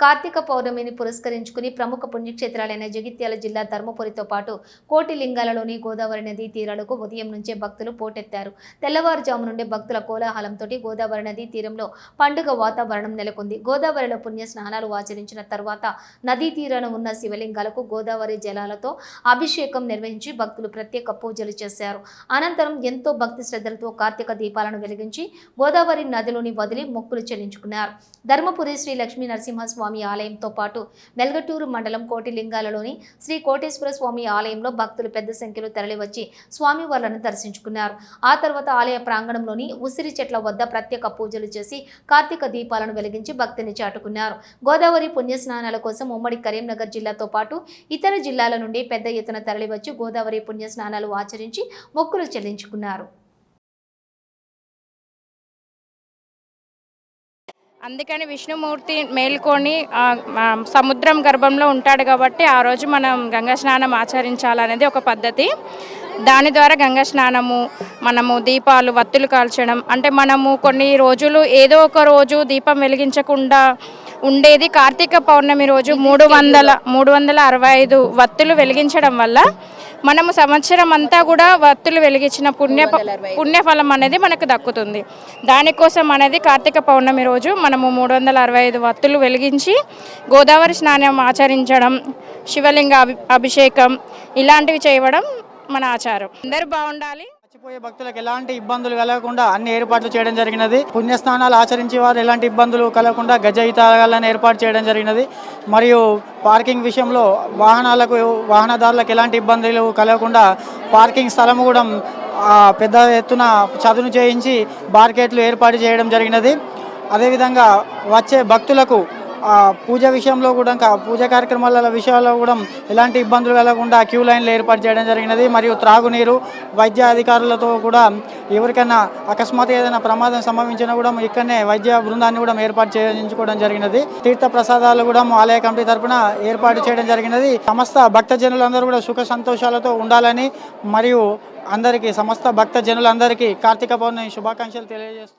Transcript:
కార్తీక పౌర్ణమిని పురస్కరించుకుని ప్రముఖ పుణ్యక్షేత్రాలైన జగిత్యాల జిల్లా ధర్మపురితో పాటు కోటి లింగాలలోని గోదావరి నదీ తీరాలకు ఉదయం నుంచే భక్తులు పోటెత్తారు. తెల్లవారుజాము నుండే భక్తుల కోలాహలంతో గోదావరి నదీ తీరంలో పండుగ వాతావరణం నెలకొంది. గోదావరిలో పుణ్య స్నానాలు ఆచరించిన తర్వాత నదీ తీరాన ఉన్న శివలింగాలకు గోదావరి జలాలతో అభిషేకం నిర్వహించి భక్తులు ప్రత్యేక పూజలు చేశారు. అనంతరం ఎంతో భక్తి శ్రద్ధలతో కార్తీక దీపాలను వెలిగించి గోదావరి నదిలోని వదిలి మొక్కులు చెల్లించుకున్నారు. ధర్మపురి శ్రీ లక్ష్మీ నరసింహస్వామి ఆలయంతో పాటు వెల్గటూరు మండలం కోటిలింగాలలోని శ్రీ కోటేశ్వర స్వామి ఆలయంలో భక్తులు పెద్ద సంఖ్యలో తరలివచ్చి స్వామివార్లను దర్శించుకున్నారు. ఆ తర్వాత ఆలయ ప్రాంగణంలోని ఉసిరి చెట్ల వద్ద ప్రత్యేక పూజలు చేసి కార్తీక దీపాలను వెలిగించి భక్తిని చాటుకున్నారు. గోదావరి పుణ్యస్నానాల కోసం ఉమ్మడి కరీంనగర్ జిల్లాతో పాటు ఇతర జిల్లాల నుండి పెద్ద ఎత్తున తరలివచ్చి గోదావరి పుణ్యస్నానాలు ఆచరించి మొక్కులు చెల్లించుకున్నారు. అందుకని విష్ణుమూర్తి మేల్కొని సముద్రం గర్భంలో ఉంటాడు కాబట్టి ఆ రోజు మనం గంగా స్నానం ఆచరించాలనేది ఒక పద్ధతి. దాని ద్వారా గంగా స్నానము, మనము దీపాలు వత్తులు కాల్చడం, అంటే మనము కొన్ని రోజులు ఏదో ఒక రోజు దీపం వెలిగించకుండా ఉండేది. కార్తీక పౌర్ణమి రోజు 365 వత్తులు వెలిగించడం వల్ల మనము సంవత్సరం అంతా కూడా వత్తులు వెలిగించిన పుణ్యఫలం అనేది మనకు దక్కుతుంది. దానికోసం అనేది కార్తీక పౌర్ణమి రోజు మనము 365 వత్తులు వెలిగించి గోదావరి స్నానం ఆచరించడం, శివలింగ అభిషేకం ఇలాంటివి చేయడం మన ఆచారం. అందరూ బాగుండాలి. చచ్చిపోయే భక్తులకు ఎలాంటి ఇబ్బందులు కలగకుండా అన్ని ఏర్పాట్లు చేయడం జరిగినది. పుణ్యస్నానాలు ఆచరించే వారు ఎలాంటి ఇబ్బందులు కలగకుండా గజ ఈతగాలను ఏర్పాటు చేయడం జరిగినది. మరియు పార్కింగ్ విషయంలో వాహనదారులకు ఎలాంటి ఇబ్బందులు కలగకుండా పార్కింగ్ స్థలం కూడా పెద్ద ఎత్తున చదును చేయించి బార్కెట్లు ఏర్పాటు చేయడం జరిగినది. అదేవిధంగా వచ్చే భక్తులకు పూజ విషయంలో కూడా పూజ కార్యక్రమాల విషయాల్లో కూడా ఎలాంటి ఇబ్బందులు కలగకుండా క్యూ లైన్లు ఏర్పాటు చేయడం జరిగినది. మరియు త్రాగునీరు, వైద్య అధికారులతో కూడా ఎవరికైనా అకస్మాత్ ఏదైనా ప్రమాదం సంభవించినా కూడా ఇక్కడనే వైద్య బృందాన్ని కూడా ఏర్పాటు చేయించుకోవడం జరిగినది. తీర్థ ప్రసాదాలు కూడా ఆలయ కమిటీ తరఫున ఏర్పాటు చేయడం జరిగినది. సమస్త భక్తజనులందరూ కూడా సుఖ సంతోషాలతో ఉండాలని మరియు సమస్త భక్తజనులందరికీ కార్తీక పౌర్ణమి శుభాకాంక్షలు తెలియజేస్తూ